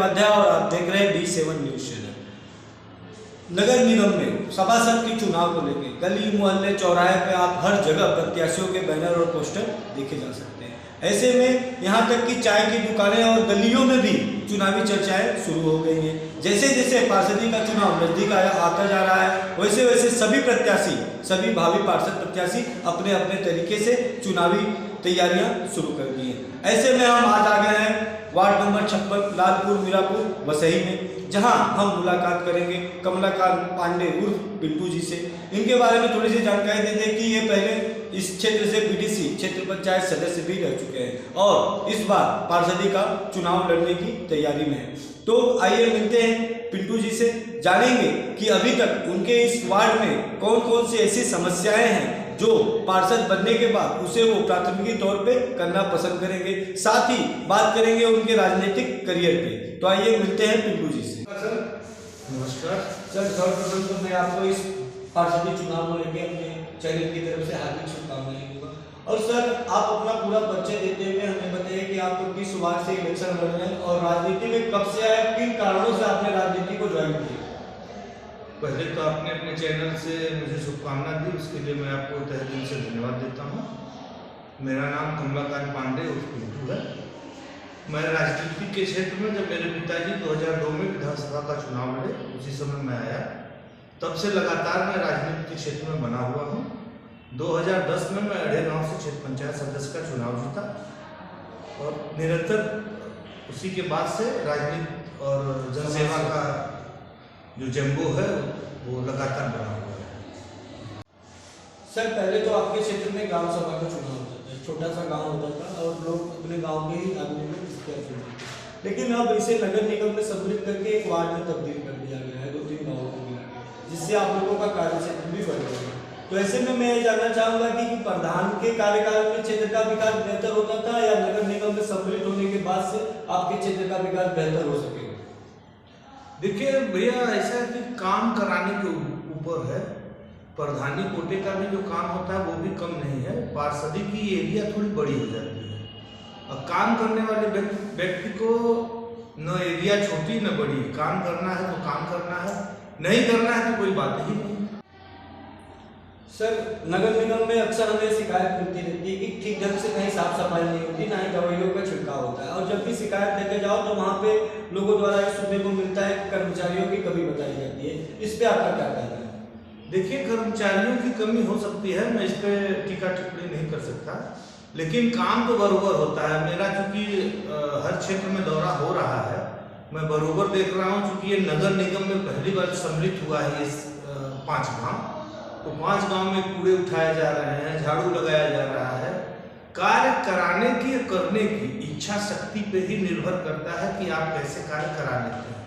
उपाध्याय और आप देख रहे हैं D7 न्यूज चैनल। नगर निगम में सभासद के चुनाव को लेकर गली मोहल्ले चौराहे पे आप हर जगह प्रत्याशियों के बैनर और पोस्टर देखे जा सकते हैं। ऐसे में यहाँ तक कि चाय की दुकानें और गलियों में भी चुनावी चर्चाएं शुरू हो गई हैं। जैसे जैसे पार्षदी का चुनाव नजदीक आता जा रहा है, वैसे वैसे सभी प्रत्याशी, सभी भावी पार्षद प्रत्याशी अपने अपने तरीके से चुनावी तैयारियां शुरू कर दी हैं। ऐसे में हम आज आ गए हैं वार्ड नंबर 56 लालपुर मीरापुर वसई में, जहां हम मुलाकात करेंगे कमलाकांत पांडे उर्फ पिंटू जी से। इनके बारे में थोड़ी सी जानकारी देते हैं कि ये पहले इस क्षेत्र से बीडीसी क्षेत्र पंचायत सदस्य भी रह चुके हैं और इस बार पार्षदी का चुनाव लड़ने की तैयारी में है। तो आइए मिलते हैं पिंटू जी से, जानेंगे कि अभी तक उनके इस वार्ड में कौन कौन सी ऐसी समस्याएं हैं जो पार्षद बनने के बाद उसे वो प्राथमिकी तौर पे करना पसंद करेंगे। साथ ही बात करेंगे उनके राजनीतिक करियर पे। तो आइए मिलते हैं पिंटू जी से। सर नमस्कार सर, सर्वप्रथम तो मैं आपको इस पार्षदी चुनाव को लेकर अपने चैनल की तरफ से हार्दिक शुभकामनाएं दूंगा। और सर, आप अपना पूरा परिचय देते हुए हमें बताइए कि आप किस वार्ड से इलेक्शन लड़ रहे हैं और राजनीति में कब से आए, किन कारणों से आपने राजनीति को ज्वाइन किया। पहले तो आपने अपने चैनल से मुझे शुभकामना दी, उसके लिए मैं आपको तहे दिल से धन्यवाद देता हूँ। मेरा नाम कमलाकांत पांडे उर्फ पिंटू है। मैं राजनीति के क्षेत्र में, जब मेरे पिताजी 2002 में विधानसभा का चुनाव लड़े, उसी समय मैं आया। तब से लगातार मैं राजनीति के क्षेत्र में बना हुआ हूँ। 2010 में मैं अड़े गाँव से क्षेत्र पंचायत सदस्य का चुनाव जीता और निरंतर उसी के बाद से राजनीति और जनसेवा का जो जंबो है वो लगातार बना हुआ है। सर, पहले तो आपके क्षेत्र में ग्राम सभा का चुनाव होता था, छोटा सा गांव होता था और लोग अपने गांव के ही आदमी में चुनते थे। लेकिन अब इसे नगर निगम में सम्मिलित करके एक वार्ड में तब्दील कर दिया गया है, 2-3 गाँवों को मिला के, जिससे आप लोगों का कार्य क्षेत्र भी बढ़ गया है। तो ऐसे में मैं ये जानना चाहूँगा कि प्रधान के कार्यकाल में क्षेत्र का विकास बेहतर होता था या नगर निगम में सम्मिलित होने के बाद से आपके क्षेत्र का विकास बेहतर हो सकेगा। देखिए भैया, ऐसा है कि काम कराने के ऊपर है। प्रधानी कोटे का भी जो काम होता है वो भी कम नहीं है। पार्षदी की एरिया थोड़ी बड़ी हो जाती है और काम करने वाले व्यक्ति को न एरिया छोटी न बड़ी, काम करना है तो काम करना है, नहीं करना है तो कोई बात ही नहीं। सर, नगर निगम में अक्सर हमें शिकायत मिलती रहती है कि ठीक ढंग से कहीं साफ सफाई नहीं होती, ना ही दवाइयों का छिड़काव होता है। और जब भी शिकायत लेके जाओ तो वहाँ पे लोगों द्वारा ये सुनने को मिलता है कि कर्मचारियों की कमी बताई जाती है। इस पे आपका क्या कहना है। देखिए, कर्मचारियों की कमी हो सकती है, मैं इस पर टीका टिप्पणी नहीं कर सकता, लेकिन काम तो बरोबर होता है। मेरा चूंकि हर क्षेत्र में दौरा हो रहा है, मैं बरोबर देख रहा हूँ। चूंकि ये नगर निगम में पहली बार सम्मिलित हुआ है इस 5 गाँव, तो 5 गांव में कूड़े उठाए जा रहे हैं, झाड़ू लगाया जा रहा है। कार्य कराने की, करने की इच्छा शक्ति पे ही निर्भर करता है कि आप कैसे कार्य करा लेते हैं।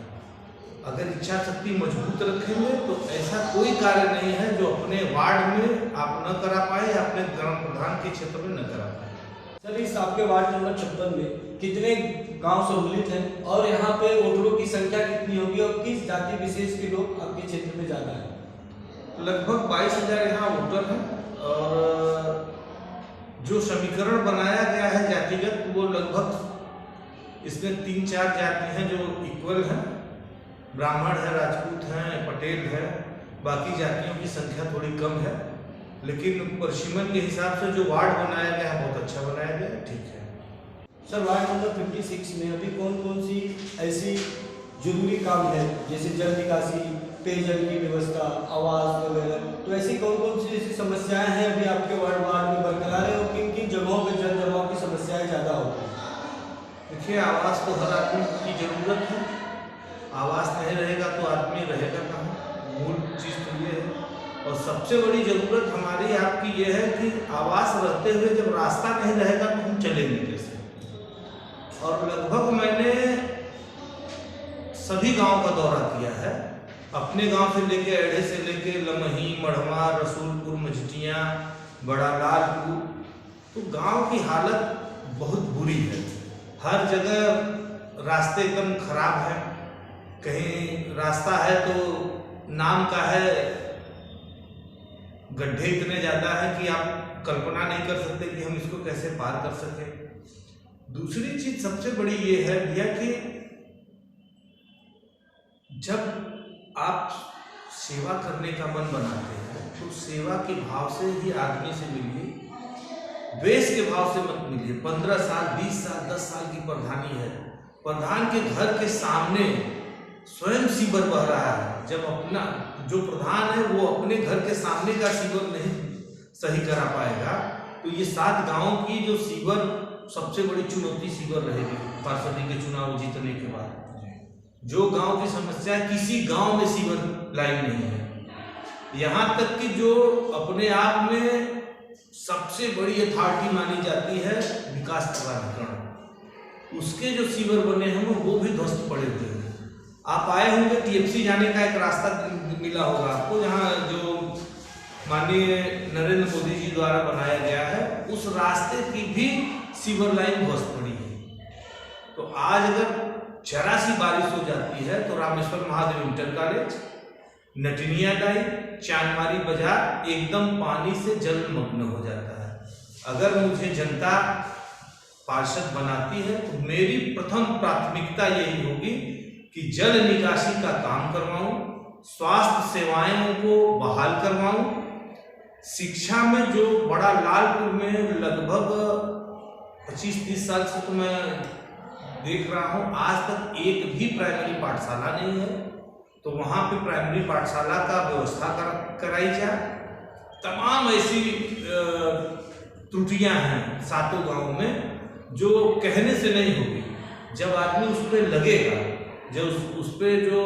अगर इच्छा शक्ति मजबूत रखेंगे तो ऐसा कोई कार्य नहीं है जो अपने वार्ड में आप न करा पाए या अपने ग्राम प्रधान के क्षेत्र में न करा पाए। सर, इस आपके वार्ड नंबर 56 में कितने गांव सम्मिलित हैं और यहाँ पे वोटरों की संख्या कितनी होगी और किस जाति विशेष के लोग आपके क्षेत्र में ज्यादा है। लगभग 22,000 यहाँ वोटर हैं और जो समीकरण बनाया गया है जातिगत, वो लगभग इसमें 3-4 जाति हैं जो इक्वल हैं। ब्राह्मण है, राजपूत हैं, पटेल है, बाकी जातियों की संख्या थोड़ी कम है। लेकिन परिसीमन के हिसाब से जो वार्ड बनाया गया है बहुत अच्छा बनाया गया है, ठीक है। सर, वार्ड नंबर 56 में अभी कौन कौन सी ऐसी जरूरी काम है, जैसे जल निकासी, पेयजल की व्यवस्था, आवास वगैरह, तो ऐसी कौन कौन सी ऐसी समस्याएं हैं अभी आपके वार्ड में बरकरार है और किन किन जगहों पर जल जमाव की समस्याएं ज़्यादा होती हैं। देखिए, आवास तो हर आदमी की जरूरत है। आवास नहीं रहेगा तो आदमी रहेगा कहाँ, मूल चीज़ तो ये है। और सबसे बड़ी ज़रूरत हमारी आपकी ये है कि आवास रहते हुए जब रास्ता नहीं रहेगा तो हम चलेंगे कैसे। और लगभग मैंने सभी गाँव का दौरा किया है, अपने गांव से लेके अड़े से लेके लमही, मढ़वा, रसूलपुर, मझटियाँ, बड़ा लालपुर, तो गांव की हालत बहुत बुरी है। हर जगह रास्ते एकदम खराब हैं। कहीं रास्ता है तो नाम का है, गड्ढे इतने ज़्यादा हैं कि आप कल्पना नहीं कर सकते कि हम इसको कैसे पार कर सकें। दूसरी चीज़ सबसे बड़ी ये है भैया कि जब आप सेवा करने का मन बनाते हैं तो सेवा के भाव से ही आदमी से मिलिए, द्वेष के भाव से मत मिलिए। 15 साल 20 साल 10 साल की प्रधानी है, प्रधान के घर के सामने स्वयं सीवर बह रहा है। जब अपना जो प्रधान है वो अपने घर के सामने का सीवर नहीं सही करा पाएगा तो ये 7 गांवों की जो सीवर सबसे बड़ी चुनौती सीवर रहेगी पार्षदी के चुनाव जीतने के बाद। जो गांव की समस्या है, किसी गांव में सीवर लाइन नहीं है। यहाँ तक कि जो अपने आप में सबसे बड़ी अथॉरिटी मानी जाती है विकास प्राधिकरण, उसके जो सीवर बने हैं वो भी ध्वस्त पड़े हुए हैं। आप आए होंगे, टीएफसी जाने का एक रास्ता मिला होगा आपको, जहाँ जो माननीय नरेंद्र मोदी जी द्वारा बनाया गया है, उस रास्ते की भी सीवर लाइन ध्वस्त पड़ी है। तो आज अगर जरा सी बारिश हो जाती है तो रामेश्वर महादेव इंटर कॉलेज, नटनिया डाई, चांदमारी बाजार एकदम पानी से जलमग्न हो जाता है। अगर मुझे जनता पार्षद बनाती है तो मेरी प्रथम प्राथमिकता यही होगी कि जल निकासी का काम करवाऊं, स्वास्थ्य सेवाओं को बहाल करवाऊं, शिक्षा में जो बड़ा लालपुर में लगभग 25-30 साल से तो मैं देख रहा हूं आज तक एक भी प्राइमरी पाठशाला नहीं है, तो वहां पे प्राइमरी पाठशाला का व्यवस्था कराई जाए। तमाम ऐसी त्रुटियां हैं 7 गांवों में जो कहने से नहीं होगी। जब आदमी उस पर लगेगा, जब उस पर जो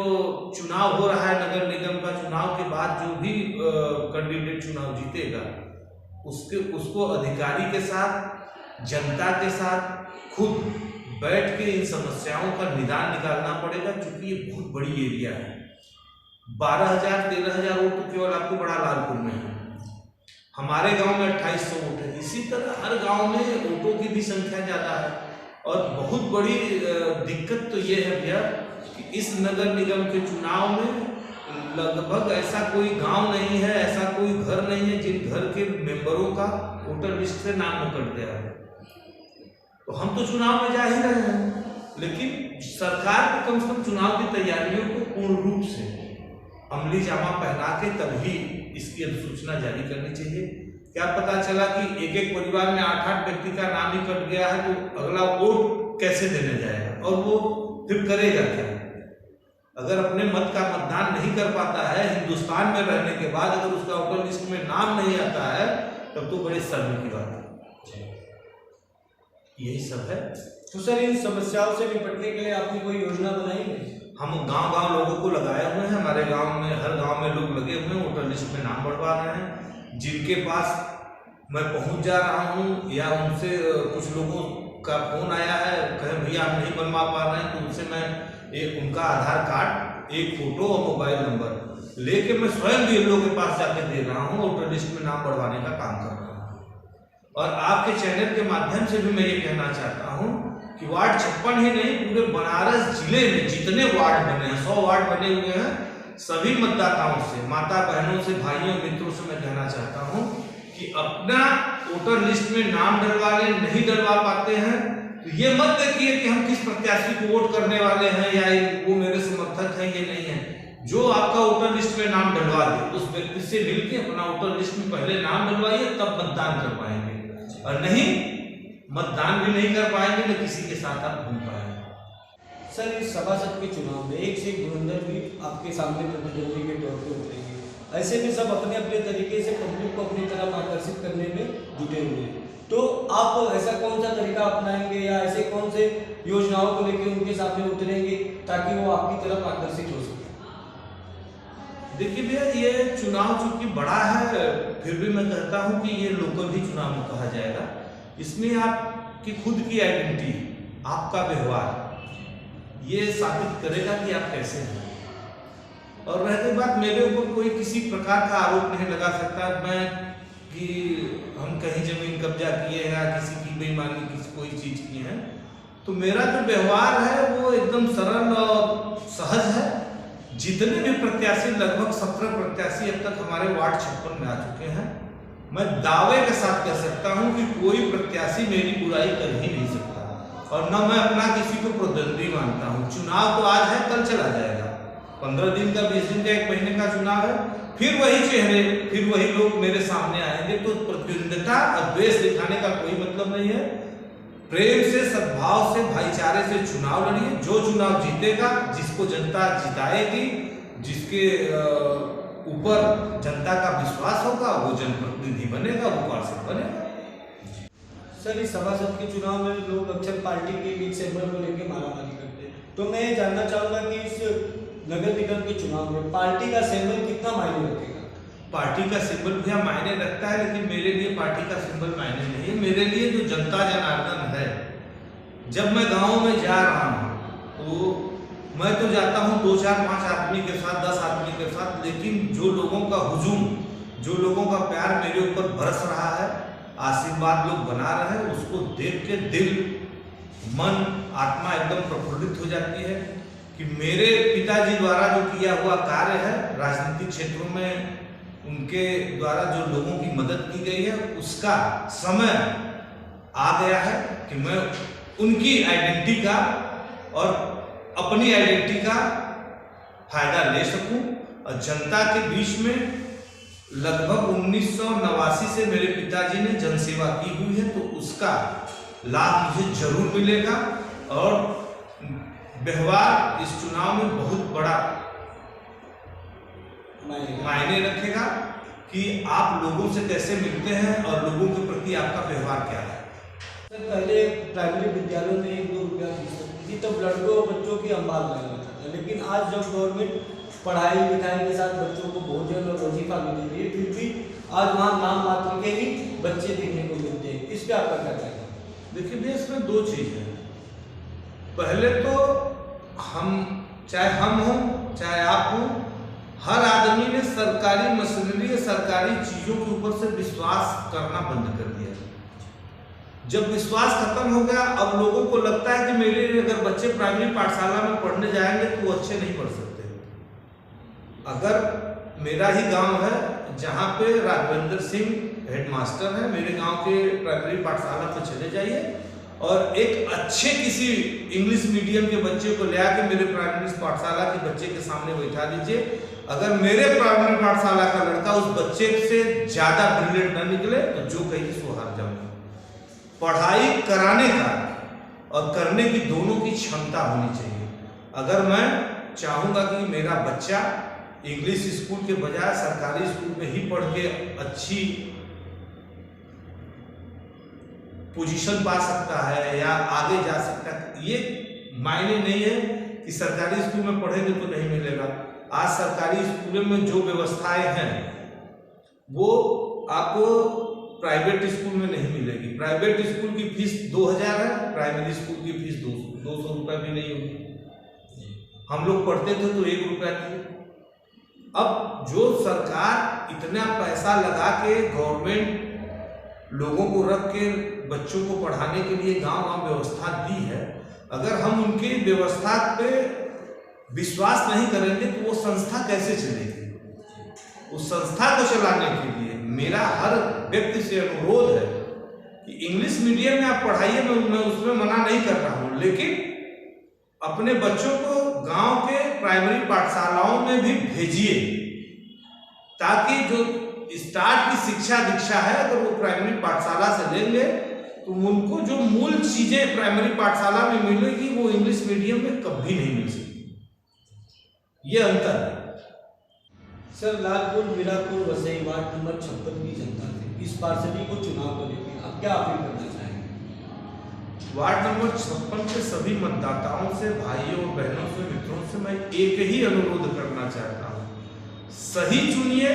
चुनाव हो रहा है नगर निगम का, चुनाव के बाद जो भी कैंडिडेट चुनाव जीतेगा उसको अधिकारी के साथ, जनता के साथ खुद बैठ के इन समस्याओं का निदान निकालना पड़ेगा, क्योंकि ये बहुत बड़ी एरिया है। 12,000-13,000 वोट तो केवल आपको बड़ा लालपुर में है, हमारे गांव में 2800 वोट है। इसी तरह हर गांव में वोटों की भी संख्या ज़्यादा है। और बहुत बड़ी दिक्कत तो ये है भैया कि इस नगर निगम के चुनाव में लगभग ऐसा कोई गांव नहीं है, ऐसा कोई घर नहीं है जिन घर के मेंबरों का वोटर लिस्ट से नाम न कट गया है। तो हम तो चुनाव में जा ही रहे हैं, लेकिन सरकार को कम से कम चुनाव की तैयारियों को पूर्ण रूप से अमली जामा पहना के तभी इसकी अधिसूचना जारी करनी चाहिए। क्या पता चला कि एक परिवार में 8-8 व्यक्ति का नाम ही कट गया है, तो अगला वोट कैसे देने जाएगा और वो फिर करेगा क्या? अगर अपने मत का मतदान नहीं कर पाता है हिंदुस्तान में रहने के बाद, अगर उसका वोटर लिस्ट में नाम नहीं आता है, तब तो बड़े शर्म की बात है। यही सब है। तो सर, इन समस्याओं से निपटने के लिए आपने कोई योजना बनाई है? हम गांव-गांव लोगों को लगाए हुए हैं। हमारे गांव में हर गांव में लोग लगे हुए हैं, वोटर लिस्ट में नाम बढ़वा रहे हैं। जिनके पास मैं पहुंच जा रहा हूं या उनसे कुछ लोगों का फोन आया है, कहें भैया आप नहीं बनवा पा रहे हैं, तो उनसे मैं उनका आधार कार्ड, एक फोटो और मोबाइल नंबर लेके मैं स्वयं भी इन लोगों के पास जाके दे रहा हूँ, वोटर लिस्ट में नाम बढ़वाने का काम कर रहा हूँ। और आपके चैनल के माध्यम से भी मैं ये कहना चाहता हूँ कि वार्ड 56 ही नहीं, पूरे बनारस जिले में जितने वार्ड बने हैं, 100 वार्ड बने हुए हैं, सभी मतदाताओं से, माता बहनों से, भाइयों मित्रों से मैं कहना चाहता हूँ कि अपना वोटर लिस्ट में नाम डलवा लें। नहीं डलवा पाते हैं तो ये मत देखिए कि हम किस प्रत्याशी को वोट करने वाले हैं या वो मेरे समर्थक हैं, ये नहीं है। जो आपका वोटर लिस्ट में नाम डलवा दे उस व्यक्ति से मिलकर अपना वोटर लिस्ट में पहले नाम डलवाइए, तब मतदान कर पाएंगे। और नहीं मतदान भी नहीं कर पाएंगे, न किसी के साथ आप घूम पाएंगे। सर, इस सभासद के चुनाव में एक से एक धुरंधर भी आपके सामने प्रतिद्वंदी के तौर पर उतरेंगे। ऐसे में सब अपने अपने तरीके से पब्लिक को अपनी तरफ आकर्षित करने में जुटे हुए हैं, तो आप ऐसा कौन सा तरीका अपनाएंगे या ऐसे कौन से योजनाओं को लेकर उनके सामने उतरेंगे ताकि वो आपकी तरफ आकर्षित हो सके? देखिए भैया, ये चुनाव चूंकि बड़ा है, फिर भी मैं कहता हूँ कि ये लोकल ही चुनाव में कहा जाएगा। इसमें आपकी खुद की आइडेंटिटी, आपका व्यवहार ये साबित करेगा कि आप कैसे हैं। और रहती बात, मेरे ऊपर कोई किसी प्रकार का आरोप नहीं लगा सकता मैं कि हम कहीं जमीन कब्जा किए हैं या किसी की बेईमानी किसी कोई चीज की है। तो मेरा जो व्यवहार है वो एकदम सरल और सहज है। जितने भी प्रत्याशी, लगभग 17 प्रत्याशी अब तक हमारे वार्ड 56 में आ चुके हैं। मैं दावे के साथ कह सकता हूं कि कोई प्रत्याशी मेरी बुराई कर ही नहीं सकता, और न मैं अपना किसी को प्रतिद्वंदी मानता हूं। चुनाव तो आज है, कल चला जाएगा। 15 दिन का, 20 दिन का, 1 महीने का चुनाव है, फिर वही चेहरे, फिर वही लोग मेरे सामने आएंगे। तो प्रतिद्वंदिता और द्वेष दिखाने का कोई मतलब नहीं है। प्रेम से, सद्भाव से, भाईचारे से चुनाव लड़िए। जो चुनाव जीतेगा, जिसको जनता जिताएगी, जिसके ऊपर जनता का विश्वास होगा, वो जनप्रतिनिधि बनेगा, वो पार्षद बनेगा। सर, इस सभासद के चुनाव में लोग अक्सर पार्टी के लीग सिंबल को लेकर मारामारी करते हैं, तो मैं ये जानना चाहूंगा कि इस नगर निगम के चुनाव में पार्टी का सिंबल कितना मायने रखेगा? पार्टी का सिंबल भैया मायने रखता है, लेकिन मेरे लिए पार्टी का सिंबल मायने नहीं है। मेरे लिए जो जनता जनार्दन है, जब मैं गाँव में जा रहा हूँ तो मैं तो जाता हूँ 2, 4, 5 आदमी के साथ, 10 आदमी के साथ, लेकिन जो लोगों का हुजूम, जो लोगों का प्यार मेरे ऊपर बरस रहा है, आशीर्वाद लोग बना रहे हैं, उसको देख के दिल, मन, आत्मा एकदम प्रफुल्लित हो जाती है कि मेरे पिताजी द्वारा जो किया हुआ कार्य है राजनीतिक क्षेत्रों में, उनके द्वारा जो लोगों की मदद की गई है, उसका समय आ गया है कि मैं उनकी आइडेंटिटी का और अपनी आइडेंटिटी का फायदा ले सकूं। और जनता के बीच में लगभग 1989 से मेरे पिताजी ने जनसेवा की हुई है, तो उसका लाभ मुझे जरूर मिलेगा। और व्यवहार इस चुनाव में बहुत बड़ा मायने रखेगा कि आप लोगों से कैसे मिलते हैं और लोगों के प्रति आपका व्यवहार क्या है। सर, पहले प्राइमरी विद्यालयों में 1-2 रुपया फीस लगती थी, तब लड़कों और बच्चों की अंबाल लगा होता था, लेकिन आज जब गवर्नमेंट पढ़ाई लिखाई के साथ बच्चों को भोजन और वजीफा भी दे रही है, फिर भी आज वहाँ नाम मात्र के ही बच्चे देखने को मिलते हैं। इस पर आपका क्या कहना है? देखिए भैया, इसमें 2 चीज़ है। पहले तो हम, चाहे हम हों चाहे आप हों, हर आदमी ने सरकारी मशीनरी, सरकारी चीज़ों के ऊपर से विश्वास करना बंद कर दिया। जब विश्वास खत्म हो गया, अब लोगों को लगता है कि मेरे अगर बच्चे प्राइमरी पाठशाला में पढ़ने जाएंगे तो वो अच्छे नहीं पढ़ सकते। अगर मेरा ही गांव है जहां पे राघवेंद्र सिंह हेडमास्टर है, मेरे गांव के प्राइमरी पाठशाला पे चले जाइए और एक अच्छे किसी इंग्लिश मीडियम के बच्चे को ले आके मेरे प्राइमरी पाठशाला के बच्चे के सामने बैठा दीजिए। अगर मेरे प्राइमरी पाठशाला का लड़का उस बच्चे से ज्यादा ब्रिलियंट न निकले तो जो कहीं सो हार जाऊंगा। पढ़ाई कराने का और करने की दोनों की क्षमता होनी चाहिए। अगर मैं चाहूंगा कि मेरा बच्चा इंग्लिश स्कूल के बजाय सरकारी स्कूल में ही पढ़ के अच्छी पोजीशन पा सकता है या आगे जा सकता है, ये मायने नहीं है कि सरकारी स्कूल में पढ़ेंगे तो नहीं मिलेगा। आज सरकारी स्कूलों में जो व्यवस्थाएं हैं वो आपको प्राइवेट स्कूल में नहीं मिलेगी। प्राइवेट स्कूल की फीस 2000 है, प्राइमरी स्कूल की फीस 200 रुपये भी नहीं होगी। हम लोग पढ़ते थे तो 1 रुपया थी। अब जो सरकार इतना पैसा लगा के गवर्नमेंट लोगों को रख के बच्चों को पढ़ाने के लिए गांव-गांव व्यवस्था दी है, अगर हम उनकी व्यवस्था पे विश्वास नहीं करेंगे तो वो संस्था कैसे चलेगी? उस संस्था को चलाने के लिए मेरा हर व्यक्ति से अनुरोध है कि इंग्लिश मीडियम में आप पढ़ाइए, मैं उसमें मना नहीं कर रहा हूँ, लेकिन अपने बच्चों को गांव के प्राइमरी पाठशालाओं में भी भेजिए, ताकि जो स्टार्ट की शिक्षा दीक्षा है अगर वो प्राइमरी पाठशाला से लेंगे तो उनको जो मूल चीजें प्राइमरी पाठशाला में मिलेगी वो इंग्लिश मीडियम में कभी नहीं मिल सकती। ये अंतर है। Sir, Lalpur, Mirapur, Vasai ward number 56 की जनता से इस पार्षदी को चुनाव को लेकर आप क्या अपील करना चाहेंगे? वार्ड नंबर 56 के सभी मतदाताओं से, भाइयों और बहनों से, मित्रों से मैं एक ही अनुरोध करना चाहता हूँ, सही चुनिए,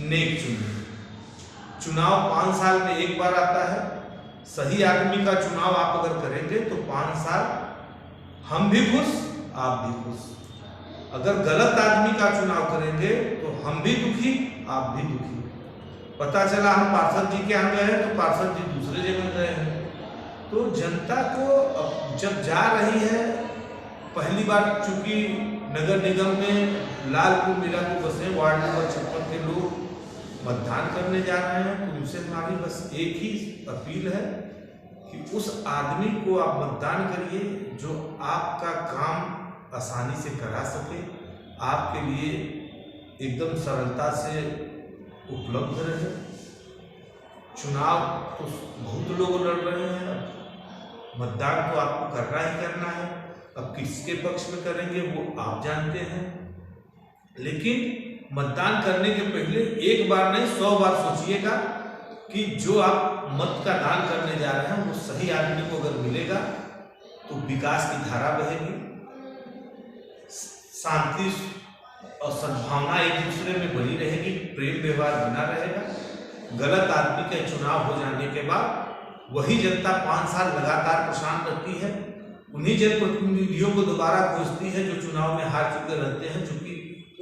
नेक चुनिए। चुनाव 5 साल में एक बार आता है। सही आदमी का चुनाव आप अगर करेंगे तो 5 साल हम भी खुश, आप भी खुश। अगर गलत आदमी का चुनाव करेंगे तो हम भी दुखी, आप भी दुखी। पता चला हम पार्षद जी के यहाँ गए हैं तो पार्षद जी दूसरे जगह गए हैं। तो जनता को जब जा रही है, पहली बार चूंकि नगर निगम में लालपुर, मीरापुर, वसई वार्ड नंबर 56 के लोग मतदान करने जा रहे हैं, तो उनसे हमारी बस एक ही अपील है कि उस आदमी को आप मतदान करिए जो आपका काम आसानी से करा सके, आपके लिए एकदम सरलता से उपलब्ध रहे। चुनाव तो बहुत लोग लड़ रहे हैं, मतदान तो आपको करना ही करना है। अब किसके पक्ष में करेंगे वो आप जानते हैं, लेकिन मतदान करने के पहले एक बार नहीं 100 बार सोचिएगा कि जो आप मत का दान करने जा रहे हैं वो सही आदमी को अगर मिलेगा तो विकास की धारा बहेगी, शांति और सद्भावना एक दूसरे में बनी रहेगी, प्रेम व्यवहार बना रहेगा। गलत आदमी के चुनाव हो जाने के बाद वही जनता 5 साल लगातार परेशान रहती है, उन्हीं जनप्रतिनिधियों को दोबारा खोजती है जो चुनाव में हार चुके रहते हैं, चूंकि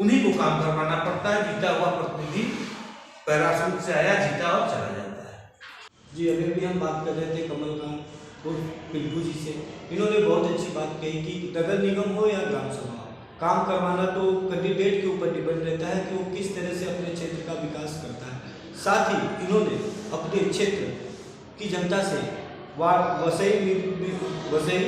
उन्हीं को काम करवाना पड़ता है। जीता हुआ प्रतिनिधि पैराशूट से आया, जीता और चला जाता है। जी, अभी भी हम बात कर रहे थे कमलकांत और पिंटू जी से। इन्होंने बहुत अच्छी बात कही कि नगर निगम हो या ग्राम सभा, काम करवाना तो कैंडिडेट के ऊपर डिपेंड रहता है कि वो किस तरह से अपने क्षेत्र का विकास करता है। साथ ही इन्होंने अपने क्षेत्र की जनता से वसई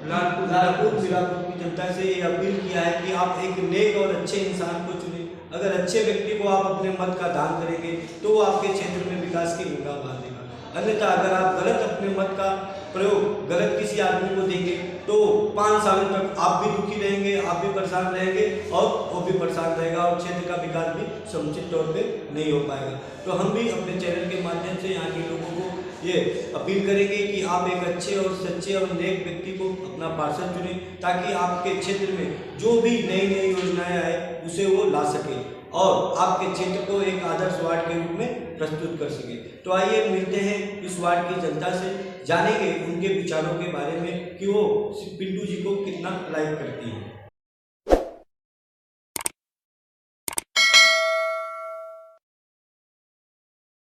लालपुर मिलापुर की जनता से ये अपील किया है कि आप एक नेक और अच्छे इंसान को चुनें। अगर अच्छे व्यक्ति को आप अपने मत का दान करेंगे तो वो आपके क्षेत्र में विकास की गंगा बांधेगा। अन्यथा अगर आप गलत अपने मत का प्रयोग गलत किसी आदमी को देंगे तो 5 साल तक आप भी दुखी रहेंगे, आप भी परेशान रहेंगे और वो भी परेशान रहेगा और क्षेत्र का विकास भी समुचित तौर पे नहीं हो पाएगा। तो हम भी अपने चैनल के माध्यम से यहाँ के लोगों को ये अपील करेंगे कि आप एक अच्छे और सच्चे और नेक व्यक्ति को अपना पार्षद चुनें, ताकि आपके क्षेत्र में जो भी नई नई योजनाएं आए उसे वो ला सके और आपके क्षेत्र को एक आदर्श वार्ड के रूप में प्रस्तुत कर सके। तो आइए मिलते हैं इस वार्ड की जनता से, जानेंगे उनके विचारों के बारे में कि वो पिंटू जी को कितना लाइक करती है।